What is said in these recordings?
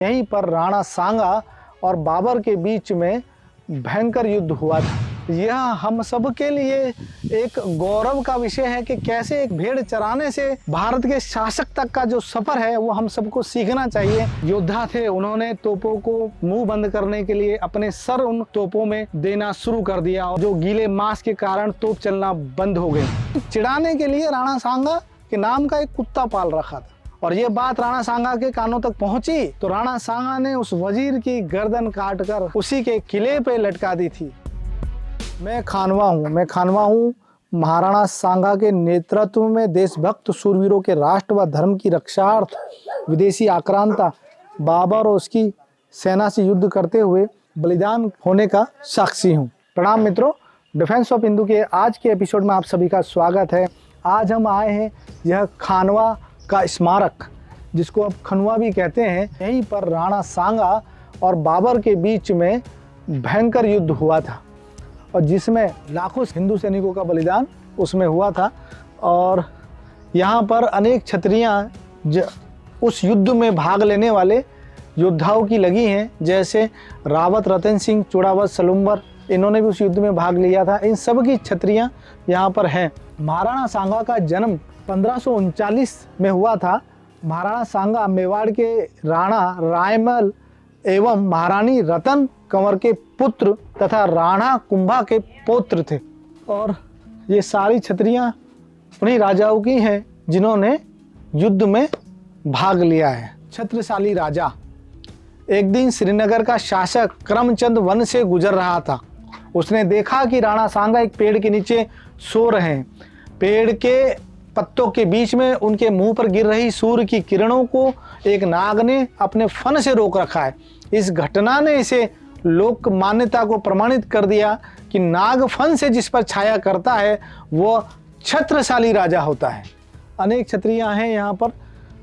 यहीं पर राणा सांगा और बाबर के बीच में भयंकर युद्ध हुआ था। यह हम सब के लिए एक गौरव का विषय है कि कैसे एक भेड़ चराने से भारत के शासक तक का जो सफर है वो हम सबको सीखना चाहिए। योद्धा थे, उन्होंने तोपों को मुंह बंद करने के लिए अपने सर उन तोपों में देना शुरू कर दिया और जो गीले मांस के कारण तोप चलना बंद हो गई। चिढ़ाने के लिए राणा सांगा के नाम का एक कुत्ता पाल रखा था और ये बात राणा सांगा के कानों तक पहुंची तो राणा सांगा ने उस वजीर की गर्दन काटकर उसी के किले पे लटका दी थी। मैं खानवा हूँ महाराणा सांगा के नेतृत्व में देशभक्त शूरवीरों के राष्ट्र व धर्म की रक्षार्थ विदेशी आक्रांता बाबर और उसकी सेना से युद्ध करते हुए बलिदान होने का साक्षी हूँ। प्रणाम मित्रों, डिफेंस ऑफ हिंदू के आज के एपिसोड में आप सभी का स्वागत है। आज हम आए हैं यह खानवा का स्मारक, जिसको अब खनवा भी कहते हैं। यहीं पर राणा सांगा और बाबर के बीच में भयंकर युद्ध हुआ था और जिसमें लाखों हिंदू सैनिकों का बलिदान उसमें हुआ था। और यहाँ पर अनेक छतरियाँ उस युद्ध में भाग लेने वाले योद्धाओं की लगी हैं, जैसे रावत रतन सिंह, चूड़ावत सलुम्बर, इन्होंने भी उस युद्ध में भाग लिया था। इन सब की छतरियाँ यहाँ पर हैं। महाराणा सांगा का जन्म 1539 में हुआ था। महाराणा सांगा मेवाड़ के राणा रायमल एवं महारानी रतन कंवर के पुत्र तथा राणा कुंभा के पौत्र थे और ये सारी छतरियाँ उन्हीं राजाओं की हैं जिन्होंने युद्ध में भाग लिया है। छत्रशाली राजा। एक दिन श्रीनगर का शासक करमचंद वन से गुजर रहा था। उसने देखा कि राणा सांगा एक पेड़ के नीचे सो रहे हैं। पेड़ के पत्तों के बीच में उनके मुंह पर गिर रही सूर्य की किरणों को एक नाग ने अपने फन से रोक रखा है। इस घटना ने इसे लोक मान्यता को प्रमाणित कर दिया कि नाग फन से जिस पर छाया करता है वो छत्रशाली राजा होता है। अनेक छत्रियां हैं यहाँ पर।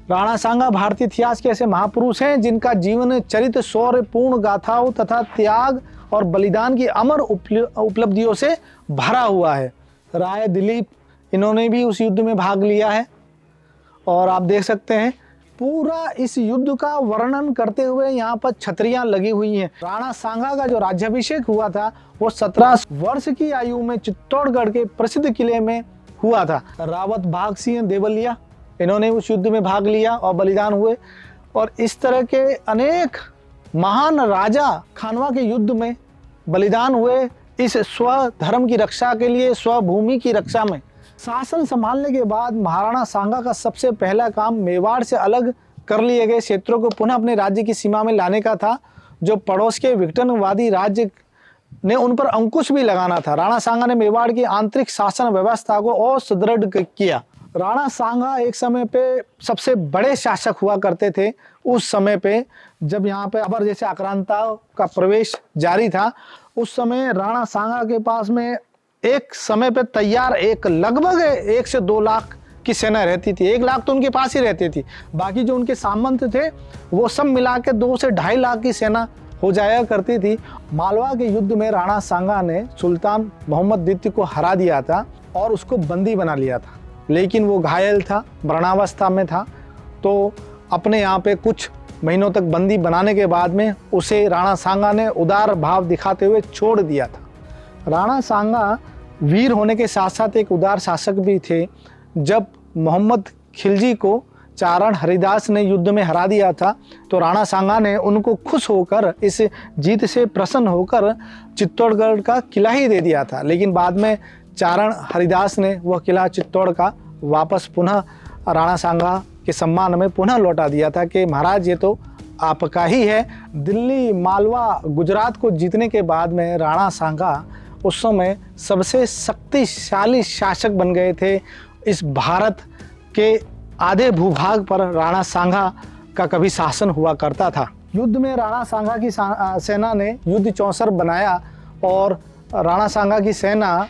राणा सांगा भारतीय इतिहास के ऐसे महापुरुष हैं जिनका जीवन चरित्र शौर्यपूर्ण गाथाओं तथा त्याग और बलिदान की अमर उपलब्धियों से भरा हुआ है। राय दिलीप, इन्होंने भी उस युद्ध में भाग लिया है और आप देख सकते हैं पूरा इस युद्ध का वर्णन करते हुए यहाँ पर छतरियां लगी हुई हैं। राणा सांगा का जो राज्याभिषेक हुआ था वो 17 वर्ष की आयु में चित्तौड़गढ़ के प्रसिद्ध किले में हुआ था। रावत भाग सिंह देवलिया, इन्होंने उस युद्ध में भाग लिया और बलिदान हुए और इस तरह के अनेक महान राजा खानवा के युद्ध में बलिदान हुए इस स्वधर्म की रक्षा के लिए, स्वभूमि की रक्षा में। शासन संभालने के बाद महाराणा सांगा का सबसे पहला काम मेवाड़ से अलग कर लिए गए क्षेत्रों को पुनः अपने राज्य की सीमा में लाने का था, जो पड़ोस के विघटनवादी राज्य ने उन पर अंकुश भी लगाना था। राणा सांगा ने मेवाड़ की आंतरिक शासन व्यवस्था को और सुदृढ़ किया। राणा सांगा एक समय पे सबसे बड़े शासक हुआ करते थे। उस समय पे जब यहाँ पे बाबर जैसे आक्रांताओं का प्रवेश जारी था, उस समय राणा सांगा के पास में एक समय पे तैयार लगभग 1 से 2 लाख की सेना रहती थी। 1 लाख तो उनके पास ही रहती थी, बाकी जो उनके सामंत थे वो सब मिला के 2 से 2.5 लाख की सेना हो जाया करती थी। मालवा के युद्ध में राणा सांगा ने सुल्तान मोहम्मद द्वितीय को हरा दिया था और उसको बंदी बना लिया था, लेकिन वो घायल था, मरणावस्था में था। तो अपने यहाँ पे कुछ महीनों तक बंदी बनाने के बाद में उसे राणा सांगा ने उदार भाव दिखाते हुए छोड़ दिया था। राणा सांगा वीर होने के साथ साथ एक उदार शासक भी थे। जब मोहम्मद खिलजी को चारण हरिदास ने युद्ध में हरा दिया था तो राणा सांगा ने उनको खुश होकर, इस जीत से प्रसन्न होकर चित्तौड़गढ़ का किला ही दे दिया था। लेकिन बाद में चारण हरिदास ने वह किला चित्तौड़ का वापस पुनः राणा सांगा के सम्मान में पुनः लौटा दिया था कि महाराज ये तो आपका ही है। दिल्ली, मालवा, गुजरात को जीतने के बाद में राणा सांगा उस समय सबसे शक्तिशाली शासक बन गए थे। इस भारत के आधे भूभाग पर राणा सांगा का कभी शासन हुआ करता था। युद्ध में राणा सांगा की सेना ने युद्ध चौसर बनाया और राणा सांगा की सेना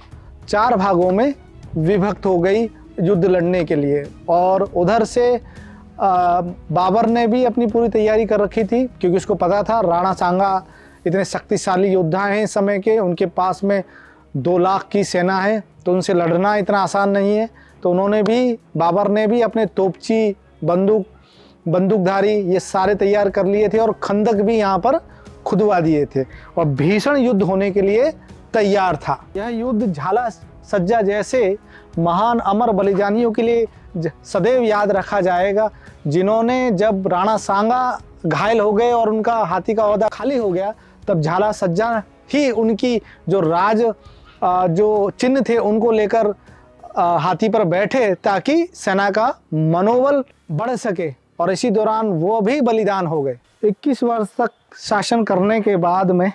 4 भागों में विभक्त हो गई युद्ध लड़ने के लिए। और उधर से बाबर ने भी अपनी पूरी तैयारी कर रखी थी, क्योंकि उसको पता था राणा सांगा इतने शक्तिशाली योद्धा हैं इस समय के, उनके पास में 2 लाख की सेना है, तो उनसे लड़ना इतना आसान नहीं है। तो बाबर ने भी अपने तोपची, बंदूक बंदूकधारी ये सारे तैयार कर लिए थे और खंदक भी यहाँ पर खुदवा दिए थे और भीषण युद्ध होने के लिए तैयार था। यह युद्ध झाला सज्जा जैसे महान अमर बलिदानियों के लिए सदैव याद रखा जाएगा, जिन्होंने जब राणा सांगा घायल हो गए और उनका हाथी का ओहदा खाली हो गया, तब झाला सज्जा ही उनकी जो राज जो चिन्ह थे उनको लेकर हाथी पर बैठे ताकि सेना का मनोबल बढ़ सके, और इसी दौरान वो भी बलिदान हो गए। 21 वर्ष तक शासन करने के बाद में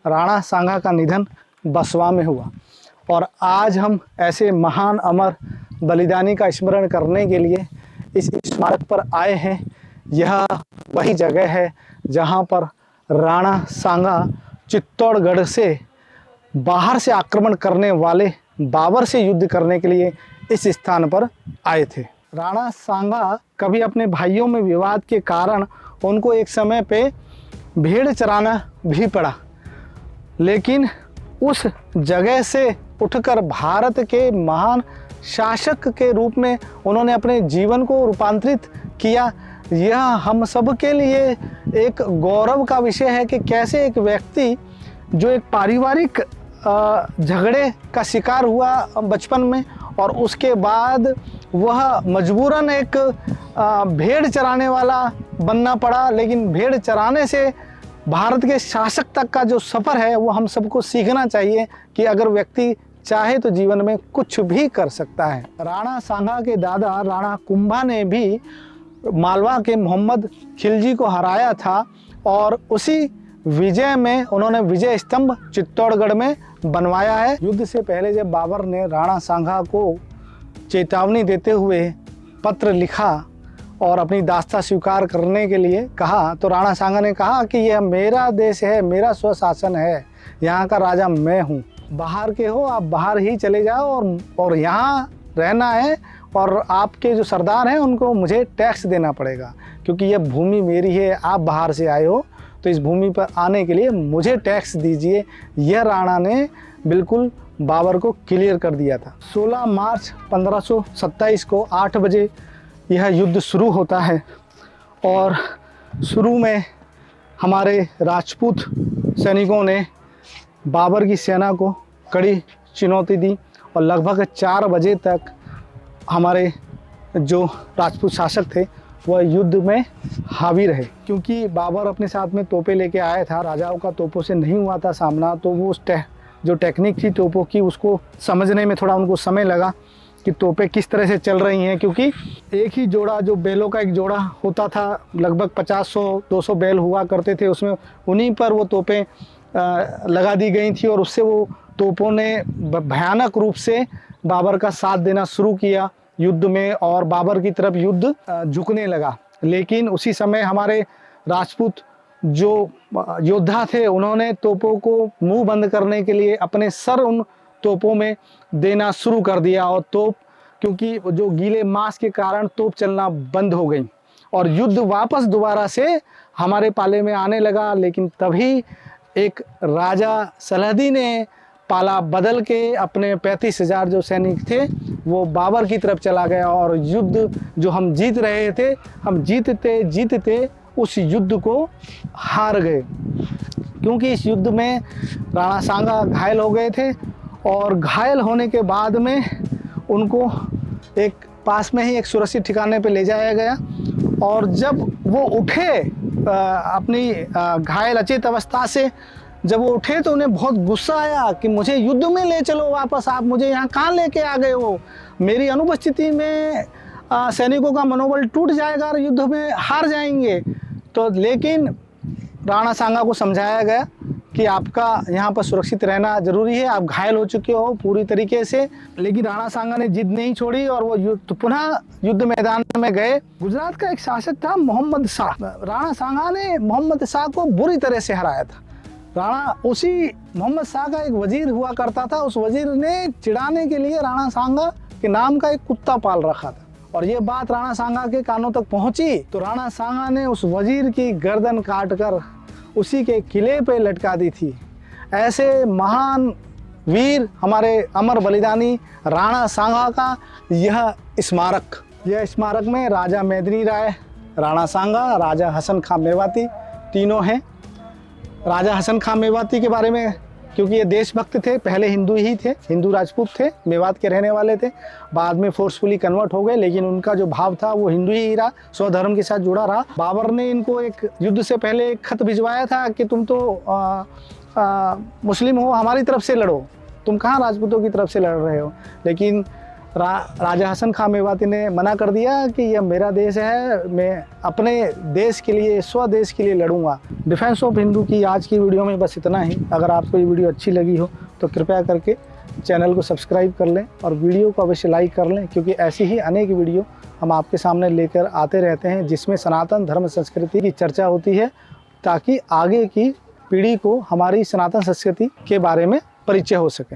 राणा सांगा का निधन बसवा में हुआ और आज हम ऐसे महान अमर बलिदानी का स्मरण करने के लिए इस स्मारक पर आए हैं। यह वही जगह है जहां पर राणा सांगा चित्तौड़गढ़ से बाहर से आक्रमण करने वाले बाबर से युद्ध करने के लिए इस स्थान पर आए थे। राणा सांगा कभी अपने भाइयों में विवाद के कारण उनको एक समय पे भेड़ चराना भी पड़ा, लेकिन उस जगह से उठकर भारत के महान शासक के रूप में उन्होंने अपने जीवन को रूपांतरित किया। यह हम सब के लिए एक गौरव का विषय है कि कैसे एक व्यक्ति जो एक पारिवारिक झगड़े का शिकार हुआ बचपन में और उसके बाद वह मजबूरन एक भेड़ चराने वाला बनना पड़ा, लेकिन भेड़ चराने से भारत के शासक तक का जो सफ़र है वो हम सबको सीखना चाहिए कि अगर व्यक्ति चाहे तो जीवन में कुछ भी कर सकता है। राणा सांगा के दादा राणा कुंभा ने भी मालवा के मोहम्मद खिलजी को हराया था और उसी विजय में उन्होंने विजय स्तंभ चित्तौड़गढ़ में बनवाया है। युद्ध से पहले जब बाबर ने राणा सांगा को चेतावनी देते हुए पत्र लिखा और अपनी दास्ता स्वीकार करने के लिए कहा, तो राणा सांगा ने कहा कि यह मेरा देश है, मेरा स्वशासन है, यहाँ का राजा मैं हूँ, बाहर के हो आप बाहर ही चले जाओ और यहाँ रहना है और आपके जो सरदार हैं उनको मुझे टैक्स देना पड़ेगा क्योंकि यह भूमि मेरी है, आप बाहर से आए हो तो इस भूमि पर आने के लिए मुझे टैक्स दीजिए। यह राणा ने बिल्कुल बाबर को क्लियर कर दिया था। 16 मार्च 1527 को 8 बजे यह युद्ध शुरू होता है और शुरू में हमारे राजपूत सैनिकों ने बाबर की सेना को कड़ी चुनौती दी और लगभग 4 बजे तक हमारे जो राजपूत शासक थे वह युद्ध में हावी रहे। क्योंकि बाबर अपने साथ में तोपें लेके आया था, राजाओं का तोपों से नहीं हुआ था सामना, तो वो उस जो टेक्निक थी तोपों की उसको समझने में थोड़ा उनको समय लगा कि तोपें किस तरह से चल रही हैं। क्योंकि एक ही जोड़ा जो बैलों का एक जोड़ा होता था, लगभग 50-100-200 बैल हुआ करते थे, उसमें उन्हीं पर वो तोपें लगा दी गई थी और उससे वो तोपों ने भयानक रूप से बाबर का साथ देना शुरू किया युद्ध में और बाबर की तरफ युद्ध झुकने लगा। लेकिन उसी समय हमारे राजपूत जो योद्धा थे उन्होंने तोपों को मुंह बंद करने के लिए अपने सर उन तोपों में देना शुरू कर दिया और तोप क्योंकि जो गीले मांस के कारण तोप चलना बंद हो गई और युद्ध वापस दोबारा से हमारे पाले में आने लगा। लेकिन तभी एक राजा सलाहदी ने पाला बदल के अपने 35,000 जो सैनिक थे वो बाबर की तरफ चला गया और युद्ध जो हम जीत रहे थे, हम जीतते जीतते उस युद्ध को हार गए। क्योंकि इस युद्ध में राणा सांगा घायल हो गए थे और घायल होने के बाद में उनको एक पास में ही एक सुरक्षित ठिकाने पे ले जाया गया और जब वो उठे अपनी घायल अचेत अवस्था से जब वो उठे तो उन्हें बहुत गुस्सा आया कि मुझे युद्ध में ले चलो वापस, आप मुझे यहाँ कहाँ लेके आ गए हो, मेरी अनुपस्थिति में सैनिकों का मनोबल टूट जाएगा और युद्ध में हार जाएंगे। तो लेकिन राणा सांगा को समझाया गया कि आपका यहाँ पर सुरक्षित रहना जरूरी है, आप घायल हो चुके हो पूरी तरीके से। लेकिन राणा सांगा ने जिद नहीं छोड़ी और वो पुनः युद्ध मैदान में गए। गुजरात का एक शासक था मोहम्मद शाह, राणा सांगा ने मोहम्मद शाह को बुरी तरह से हराया था। राणा उसी मोहम्मद शाह का एक वजीर हुआ करता था, उस वजीर ने चिढ़ाने के लिए राणा सांगा के नाम का एक कुत्ता पाल रखा था और ये बात राणा सांगा के कानों तक पहुंची तो राणा सांगा ने उस वजीर की गर्दन काटकर उसी के किले पे लटका दी थी। ऐसे महान वीर हमारे अमर बलिदानी राणा सांगा का यह स्मारक में राजा मेदिनी राय, राणा सांगा, राजा हसन खां मेवाती, तीनों हैं। राजा हसन खां मेवाती के बारे में, क्योंकि ये देशभक्त थे, पहले हिंदू ही थे, हिंदू राजपूत थे, मेवात के रहने वाले थे, बाद में फोर्सफुली कन्वर्ट हो गए, लेकिन उनका जो भाव था वो हिंदू ही रहा, स्वधर्म के साथ जुड़ा रहा। बाबर ने इनको एक युद्ध से पहले एक खत भिजवाया था कि तुम तो मुस्लिम हो, हमारी तरफ से लड़ो, तुम कहाँ राजपूतों की तरफ से लड़ रहे हो। लेकिन राजा हसन खां मेवाती ने मना कर दिया कि यह मेरा देश है, मैं अपने देश के लिए, स्वदेश के लिए लड़ूंगा। डिफेंस ऑफ हिंदू की आज की वीडियो में बस इतना ही। अगर आपको ये वीडियो अच्छी लगी हो तो कृपया करके चैनल को सब्सक्राइब कर लें और वीडियो को अवश्य लाइक कर लें, क्योंकि ऐसी ही अनेक वीडियो हम आपके सामने लेकर आते रहते हैं जिसमें सनातन धर्म संस्कृति की चर्चा होती है, ताकि आगे की पीढ़ी को हमारी सनातन संस्कृति के बारे में परिचय हो सके।